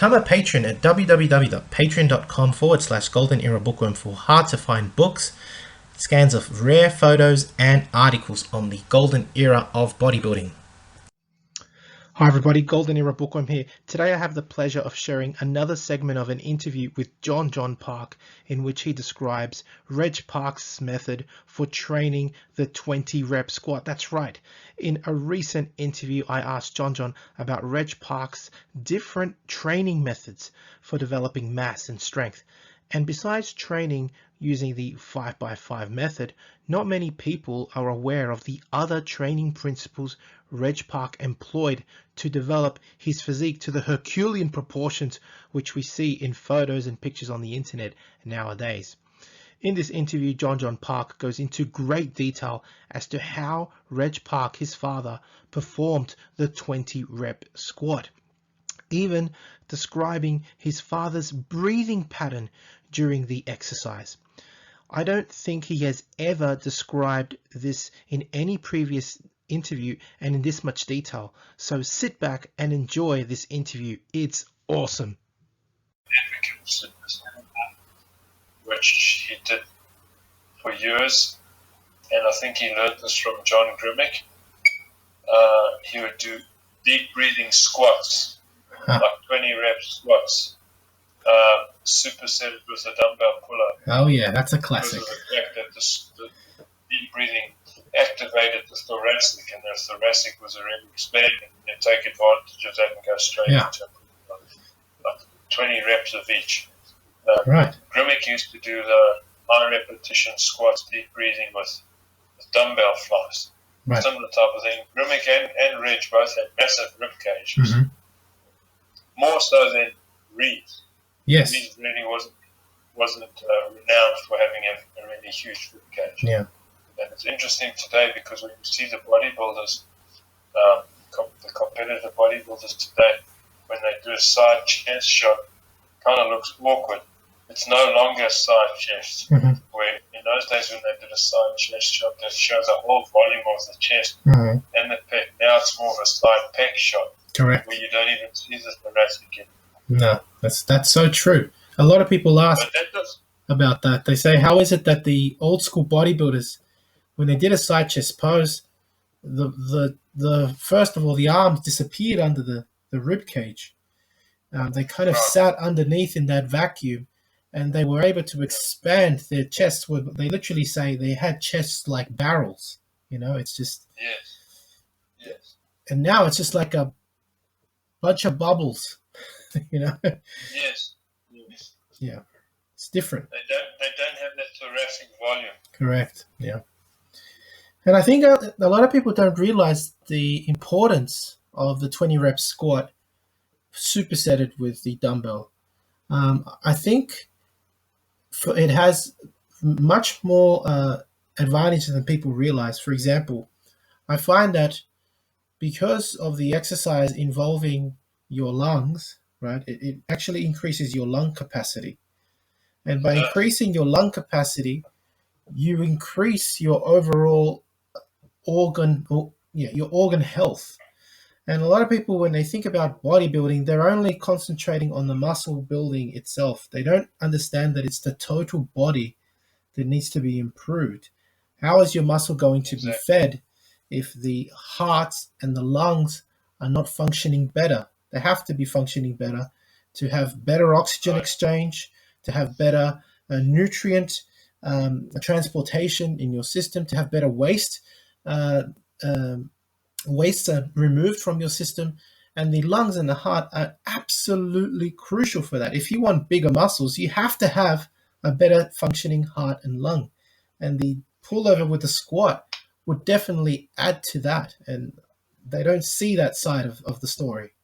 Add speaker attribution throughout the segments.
Speaker 1: Become a patron at www.patreon.com/Golden Era Bookworm for hard-to-find books, scans of rare photos, and articles on the golden era of bodybuilding. Hi everybody, Golden Era Bookworm here. Today I have the pleasure of sharing another segment of an interview with Jon Jon Park, in which he describes Reg Park's method for training the 20 rep squat. That's right. In a recent interview, I asked Jon Jon about Reg Park's different training methods for developing mass and strength. And besides training using the 5x5 method, not many people are aware of the other training principles Reg Park employed to develop his physique to the Herculean proportions which we see in photos and pictures on the internet nowadays. In this interview, Jon Jon Park goes into great detail as to how Reg Park, his father, performed the 20 rep squat, even describing his father's breathing pattern during the exercise. I don't think he has ever described this in any previous interview and in this much detail. So sit back and enjoy this interview. It's awesome.
Speaker 2: Which he did for years, and I think he learned this from John Grimmick. He would do deep breathing squats, like 20 rep squats, supersetted with a dumbbell pull-up.
Speaker 1: Oh yeah, that's a classic.
Speaker 2: Because of the fact that the deep breathing activated the thoracic, and the thoracic was already expanding, and you take advantage of that and go straight into like 20 reps of each.
Speaker 1: Right.
Speaker 2: Grimmick used to do the high repetition squats, deep breathing with dumbbell flies.
Speaker 1: Right.
Speaker 2: Similar type of thing. Grimmick and Reg both had massive rib cages.
Speaker 1: Mm-hmm.
Speaker 2: More so than Reed.
Speaker 1: Yes.
Speaker 2: Reed really wasn't renowned for having a really huge rib cage.
Speaker 1: Yeah.
Speaker 2: And it's interesting today because when you see the bodybuilders, the competitive bodybuilders today, when they do a side chest shot, kind of looks awkward. It's no longer a side chest.
Speaker 1: Mm-hmm.
Speaker 2: Where in those days when they did a side chest shot, that shows the whole volume of the chest
Speaker 1: Mm-hmm.
Speaker 2: and the pec. Now it's more of a side pec shot.
Speaker 1: Correct.
Speaker 2: Where you don't even see the thoracic.
Speaker 1: No, that's so true. A lot of people ask about that. They say, how is it that the old school bodybuilders, when they did a side chest pose, the first of all, the arms disappeared under the rib cage. They kind of sat underneath in that vacuum, and they were able to expand their chests. They literally say they had chests like barrels. You know, it's just...
Speaker 2: Yes.
Speaker 1: And now it's just like a bunch of bubbles, you know?
Speaker 2: Yes.
Speaker 1: Yeah. It's different.
Speaker 2: They don't have that thoracic volume.
Speaker 1: Correct. Yeah. And I think a lot of people don't realize the importance of the 20 rep squat supersetted with the dumbbell. I think it has much more advantages than people realize. For example, I find that because of the exercise involving your lungs, right, it actually increases your lung capacity. And by increasing your lung capacity, you increase your overall organ health. And a lot of people, when they think about bodybuilding, they're only concentrating on the muscle building itself. They don't understand that it's the total body that needs to be improved. How is your muscle going to be fed if the heart and the lungs are not functioning better? They have to be functioning better to have better oxygen exchange, to have better nutrient transportation in your system, to have better waste removed from your system. And the lungs and the heart are absolutely crucial for that. If you want bigger muscles, you have to have a better functioning heart and lung. And the pullover with the squat would definitely add to that. And they don't see that side of the story.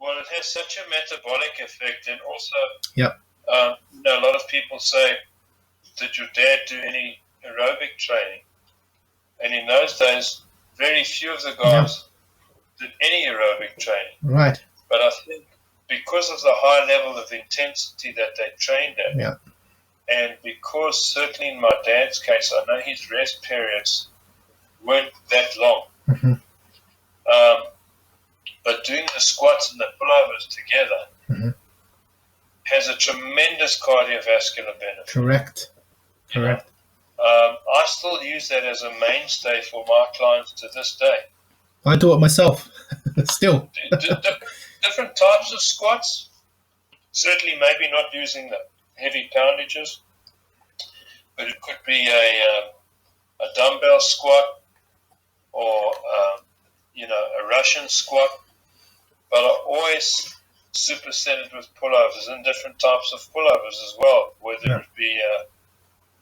Speaker 2: Well, it has such a metabolic effect. And also,
Speaker 1: yep.
Speaker 2: A lot of people say, did your dad do any aerobic training? And in those days, very few of the guys did any aerobic training.
Speaker 1: Right.
Speaker 2: But I think because of the high level of intensity that they trained at, and because certainly in my dad's case, I know his rest periods weren't that long.
Speaker 1: Mm-hmm.
Speaker 2: But doing the squats and the pullovers together, has a tremendous cardiovascular benefit.
Speaker 1: Correct.
Speaker 2: I still use that as a mainstay for my clients to this day.
Speaker 1: I do it myself still.
Speaker 2: Different types of squats, certainly maybe not using the heavy poundages, but it could be a dumbbell squat or a Russian squat, but I always superset it with pullovers and different types of pullovers as well, whether it be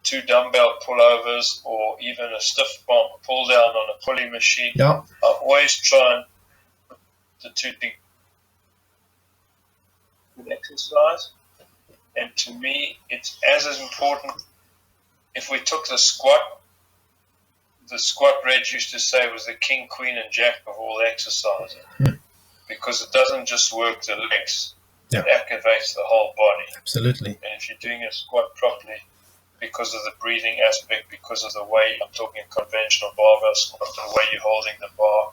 Speaker 2: 2 dumbbell pullovers or even a stiff bomb pull down on a pulley machine.
Speaker 1: Yeah.
Speaker 2: I always try and put the two together with exercise, and to me it's as important. If we took the squat Reg used to say was the king, queen and jack of all exercises, because it doesn't just work the legs, it activates the whole body.
Speaker 1: Absolutely.
Speaker 2: And if you're doing a squat properly, because of the breathing aspect, because of the way, I'm talking conventional barbell squat, the way you're holding the bar,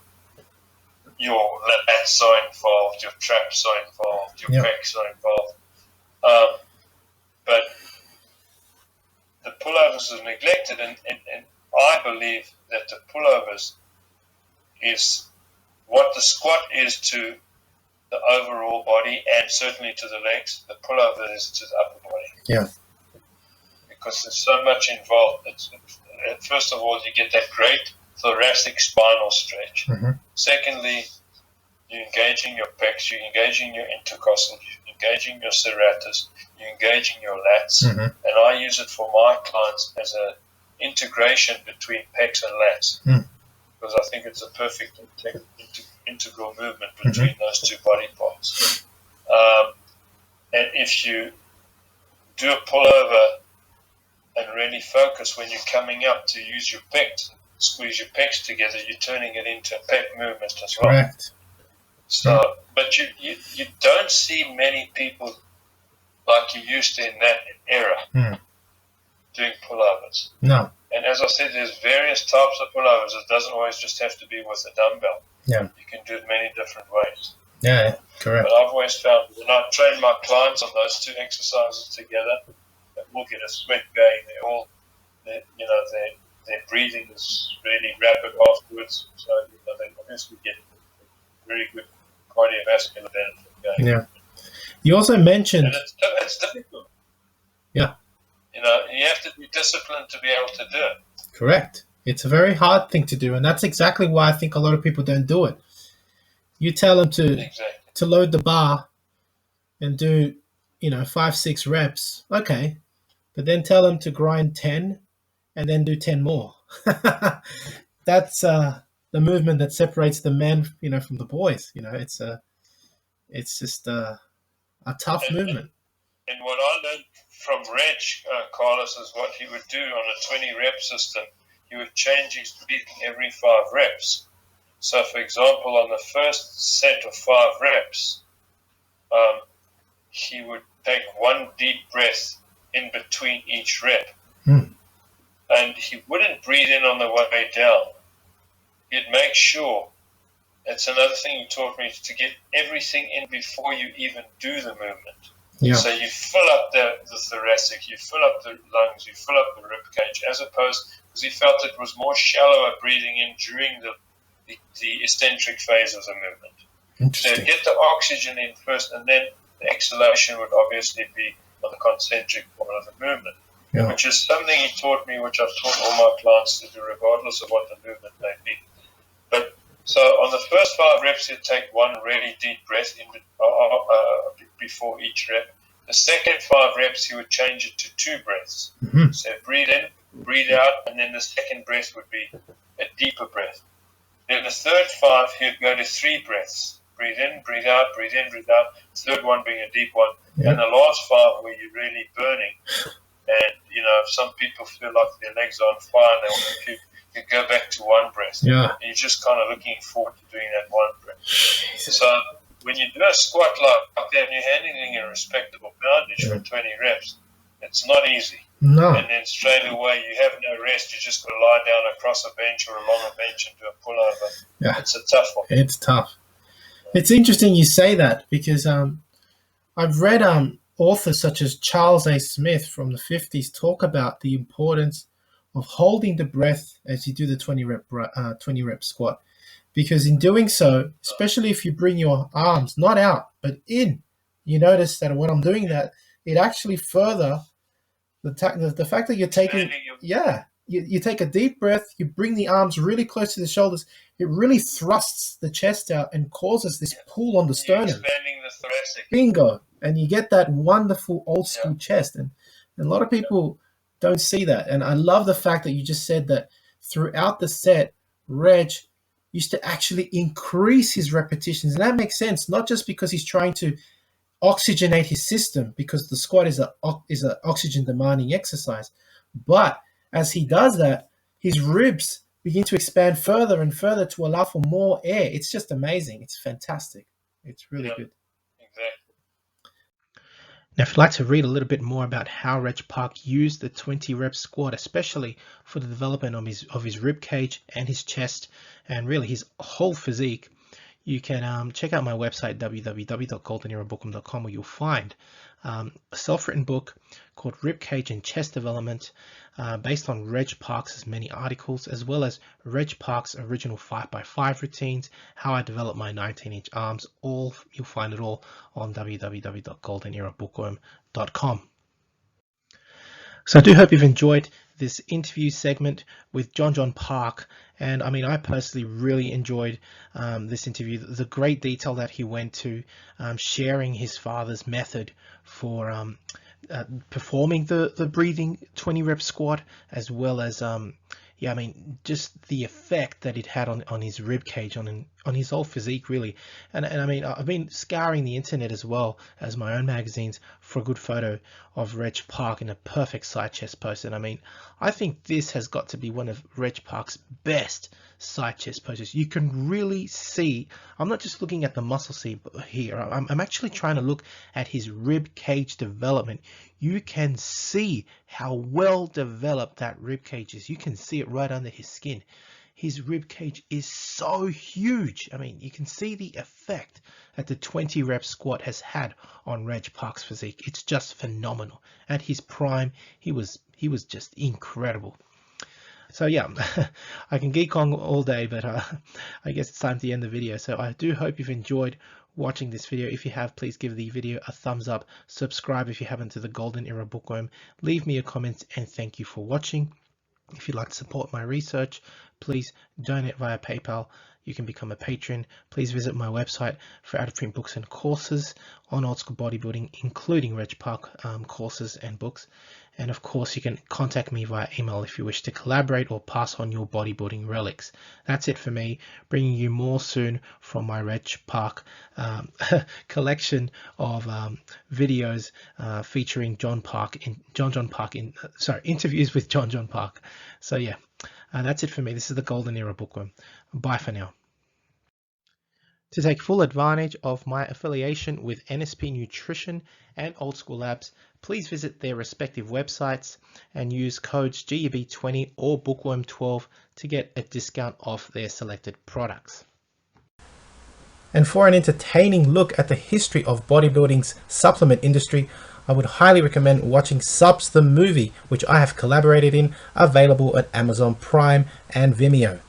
Speaker 2: your lats are involved, your traps are involved, your pecs are involved. But the pullovers are neglected, and I believe that the pullovers is what the squat is to the overall body and certainly to the legs. The pullover is to the upper body.
Speaker 1: Yeah.
Speaker 2: Because there's so much involved. First of all, you get that great thoracic spinal stretch. Secondly, you're engaging your pecs, you're engaging your intercostal, you're engaging your serratus, you're engaging your lats. And I use it for my clients as an integration between pecs and lats, because I think it's a perfect integral movement between those two body parts. And if you do a pullover and really focus when you're coming up to use your pecs, squeeze your pecs together, you're turning it into a pec movement as well.
Speaker 1: Correct.
Speaker 2: So, but you don't see many people like you used to in that era doing pullovers.
Speaker 1: No.
Speaker 2: And as I said, there's various types of pullovers. It doesn't always just have to be with a dumbbell.
Speaker 1: Yeah.
Speaker 2: You can do it many different ways.
Speaker 1: Yeah, correct.
Speaker 2: But I've always found when I train my clients on those two exercises together, we'll get a sweat going. Their breathing is really rapid afterwards, so they obviously get very good cardiovascular benefit going.
Speaker 1: Yeah. You also mentioned.
Speaker 2: And it's difficult.
Speaker 1: Yeah.
Speaker 2: You have to be disciplined to be able to do it.
Speaker 1: Correct. It's a very hard thing to do, and that's exactly why I think a lot of people don't do it. You tell them to load the bar and do 5-6 reps, okay, but then tell them to grind 10 and then do 10 more. That's the movement that separates the men from the boys. It's just a tough movement.
Speaker 2: And what I learned from Reg, Carlos, is what he would do on a 20 rep system. He would change his breathing every 5 reps. So, for example, on the first set of 5 reps, he would take 1 deep breath in between each rep. And he wouldn't breathe in on the way down. He'd make sure, that's another thing he taught me, to get everything in before you even do the movement.
Speaker 1: Yeah.
Speaker 2: So you fill up the thoracic, you fill up the lungs, you fill up the rib cage, as opposed, because he felt it was more shallower breathing in during the eccentric phase of the movement. So get the oxygen in first, and then the exhalation would obviously be on the concentric part of the movement, which is something he taught me, which I've taught all my clients to do, regardless of what the movement may be. But so on the first 5 reps, he'd take 1 really deep breath in before each rep. The second 5 reps, he would change it to 2 breaths. So breathe in, breathe out, and then the second breath would be a deeper breath. Then the third 5, he'd go to 3 breaths. Breathe in, breathe out, breathe in, breathe out. Third one being a deep one. And the last 5 where you're really burning. And, some people feel like their legs are on fire and they want to puke. You go back to 1 breath.
Speaker 1: Yeah.
Speaker 2: And you're just kind of looking forward to doing that 1 breath. So when you do a squat like that and you're handling a respectable poundage for 20 reps, it's not easy.
Speaker 1: No.
Speaker 2: And then straight away you have no rest. You just got to lie down across a bench or along a bench and do a pullover.
Speaker 1: Yeah.
Speaker 2: It's a tough one.
Speaker 1: It's tough. It's interesting you say that, because I've read authors such as Charles A. Smith from the 50s talk about the importance of holding the breath as you do the 20 rep squat, because in doing so, especially if you bring your arms not out but in, you notice that when I'm doing that, it actually further the fact that you're taking, you take a deep breath, you bring the arms really close to the shoulders, it really thrusts the chest out and causes this pull on the sternum.
Speaker 2: Expanding the thoracic.
Speaker 1: Bingo. And you get that wonderful old school chest. And a lot of people don't see that. And I love the fact that you just said that throughout the set, Reg used to actually increase his repetitions. And that makes sense, not just because he's trying to oxygenate his system, because the squat is a oxygen demanding exercise, but as he does that, his ribs begin to expand further and further to allow for more air. It's just amazing. It's fantastic. It's really good.
Speaker 2: Exactly.
Speaker 1: Now, if you'd like to read a little bit more about how Reg Park used the 20 rep squat, especially for the development of his rib cage and his chest and really his whole physique, you can check out my website, www.goldenerabookworm.com, where you'll find a self-written book called Rib Cage and Chest Development, based on Reg Park's many articles, as well as Reg Park's original 5x5 routines, how I developed my 19-inch arms. You'll find it all on www.goldenerabookworm.com. So I do hope you've enjoyed this interview segment with Jon Jon Park, and I mean, I personally really enjoyed this interview. The great detail that he went to, sharing his father's method for performing the breathing 20 rep squat, as well as I mean, just the effect that it had on his rib cage, on his whole physique, really. And I mean, I've been scouring the internet as well as my own magazines for a good photo of Reg Park in a perfect side chest pose. And I mean, I think this has got to be one of Reg Park's best side chest poses. You can really see, I'm not just looking at the muscle here, I'm actually trying to look at his rib cage development. You can see how well developed that rib cage is. You can see it right under his skin. His rib cage is so huge. I mean, you can see the effect that the 20 rep squat has had on Reg Park's physique. It's just phenomenal. At his prime, he was just incredible. So yeah, I can geek on all day, but I guess it's time to end the video. So I do hope you've enjoyed watching this video. If you have, please give the video a thumbs up, subscribe if you haven't to the Golden Era Bookworm, leave me a comment, and thank you for watching. If you'd like to support my research, please donate via PayPal. You can become a patron. Please visit my website for out-of-print books and courses on old school bodybuilding, including Reg Park courses and books. And of course, you can contact me via email if you wish to collaborate or pass on your bodybuilding relics. That's it for me, bringing you more soon from my Reg Park collection of videos featuring interviews with Jon Jon Park. So yeah, that's it for me. This is the Golden Era Bookworm. Bye for now. To take full advantage of my affiliation with NSP Nutrition and Old School Labs, please visit their respective websites and use codes GUB20 or Bookworm12 to get a discount off their selected products. And for an entertaining look at the history of bodybuilding's supplement industry, I would highly recommend watching Subs the Movie, which I have collaborated in, available at Amazon Prime and Vimeo.